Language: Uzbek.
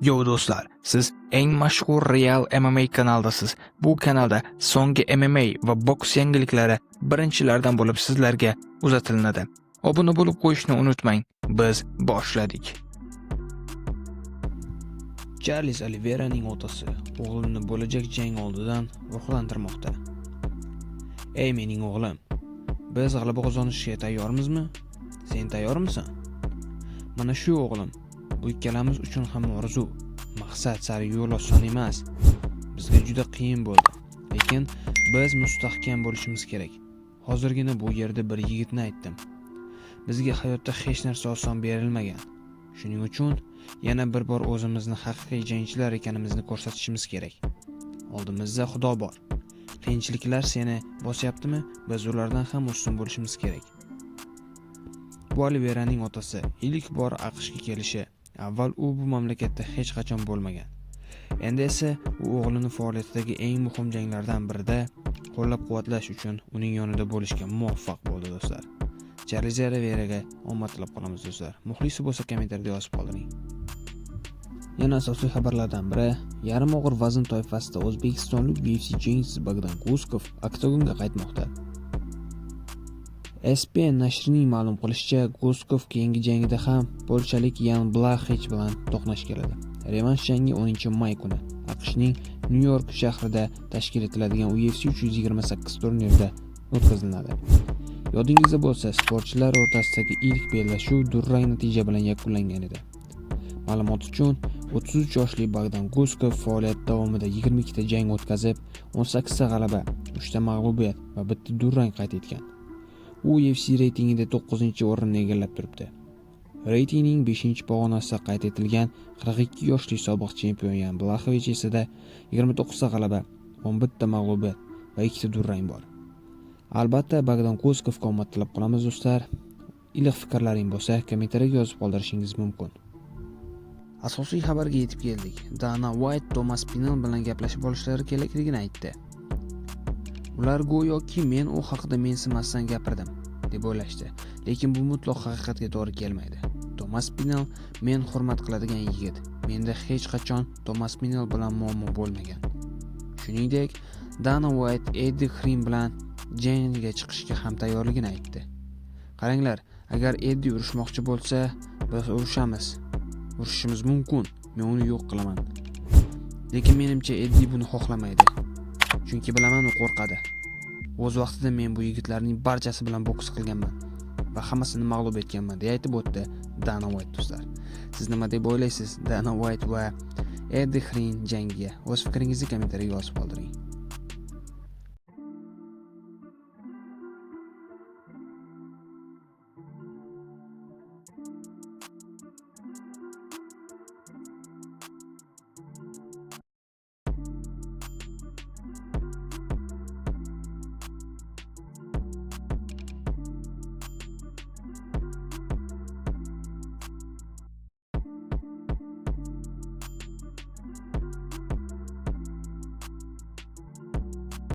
Yo do'stlar, siz eng mashhur Real MMA kanaldasiz. Bu kanalda so'nggi MMA va boks yangiliklari birinchilardan bo'lib sizlarga uzatilinadi. Obuna bo'lib qo'yishni unutmang. Biz boshladik. Charles Oliveiraning otasi o'g'lini bo'lajak jang oldidan ruhlantirmoqda. Ey mening o'g'lim, biz g'alaba qozonishga tayyormizmi? Sen tayyormisan? Mana shu o'g'lim, bu ikkalamiz uchun ham orzu, maqsad sari yo'l oson emas. Bizga juda qiyin bo'ldi, lekin biz mustahkam bo'lishimiz kerak. Hozirgina bu yerda bir yigitni aytdim. Bizga hayotda hech narsa oson berilmagan. Shuning uchun yana bir bor o'zimizni haqiqiy jangchilar ekanimizni ko'rsatishimiz kerak. Oldimizda Xudo bor. Qiyinchiliklar seni bosyaptimi? Biz ulardan ham ustun bo'lishimiz kerak. Bu Oliveiraning otasi ilk bor AQShga kelishi. Avval u bu mamlakatda hech qachon bo'lmagan. Endi esa u o'g'lini faoliyatidagi eng muhim janglardan birida qo'llab-quvvatlash uchun uning yonida bo'lishga muvaffaq bo'ldi do'stlar. Charles Oliveiraga omad tilab qolamiz do'stlar. Muxlisi bo'lsa kommentariyada yozib qoldiring. Yana asosiy xabarlardan biri, yarim og'ir vazn toifasida o'zbekistonlik UFC jangchisi Bogdan Guskov oktagonga qaytmoqda. ESPN nashrining ma'lum qilishicha, Guskov keyingi jangida ham polshalik Jan Blachich bilan to'qnash keladi. Revansh jangi 10-may kuni AQShning Nyu-York shahrida tashkil etiladigan UFC 328 turnirida o'tkaziladi. Yodingizda bo'lsa, sportchilar o'rtasidagi ilk bellashuv durang natija bilan yakunlangan edi. Ma'lumot uchun, 33 yoshli Bogdan Guskov faoliyat davomida 22 ta jang o'tkazib, 18 ta g'alaba, 3 ta mag'lubiyat va 1 ta durang qayd etgan. U UFC reytingida 9-o'rinni egallab turibdi. Reytingning 5-pog'onasida qayd etilgan 42 yoshli sobiq chempion Jan Blachich esa 29 ta g'alaba, 11 ta mag'lubiyat va 2 ta durang bor. Albatta, Bogdan Guskovga omad tilab qolamiz do'stlar. Iliq fikrlaring bo'lsa, kommentariyga yozib qoldirishingiz mumkin. Asosiy xabarga yetib keldik. Dana White Thomas Pinal bilan gaplashib olishlari kerakligini aytdi. Ular go'yoki men u haqida mensimasdan gapirdim deb o'ylashdi, lekin bu mutlaq haqiqatga to'g'ri kelmaydi. Thomas Pinal men hurmat qiladigan yigit. Menda hech qachon Thomas Pinal bilan muammo bo'lmagan. Shuningdek, Dana White Eddie Hearn bilan jangga chiqishga ham tayyorligini aytdi. Qaranglar, agar Eddie urushmoqchi bo'lsa, biz urushishimiz mumkin. Men uni yo'q qilaman. Lekin menimcha Eddie buni xohlamaydi. Chunki bilaman, u qo'rqadi. O'z vaqtida men bu yigitlarning barchasi bilan boks qilganman va hammasini mag'lub etganman, deya aytib o'tdi Dana White do'stlar. Siz nima deb o'ylaysiz? Dana White va Eddie Hearn jangiga o'z fikringizni kommentariyga yozib qoldiring.